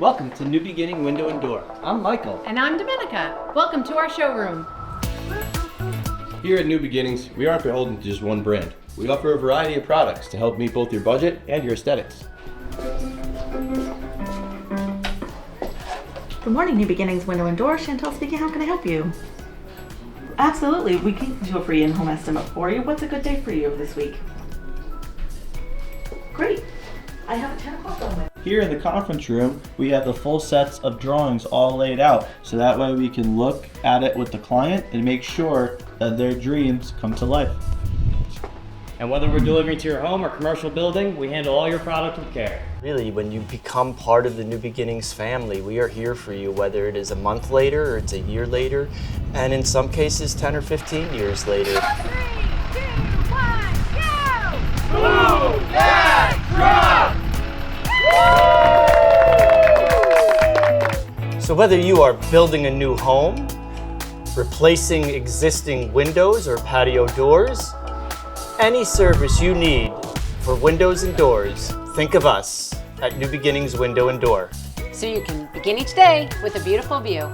Welcome to New Beginning Window and Door. I'm Michael. And I'm Domenica. Welcome to our showroom. Here at New Beginnings, we aren't beholden to just one brand. We offer a variety of products to help meet both your budget and your aesthetics. Good morning, New Beginnings Window and Door. Chantel speaking. How can I help you? Absolutely. We can do a free in-home estimate for you. What's a good day for you this week? Great. I have a 10 o'clock on with. Here in the conference room, we have the full sets of drawings all laid out, so that way we can look at it with the client and make sure that their dreams come to life. And whether we're delivering to your home or commercial building, we handle all your product with care. Really, when you become part of the New Beginnings family, we are here for you, whether it is a month later or it's a year later, and in some cases 10 or 15 years later. 3, 2, 1, go! Move that truck! So whether you are building a new home, replacing existing windows or patio doors, any service you need for windows and doors, think of us at New Beginnings Window and Door. So you can begin each day with a beautiful view.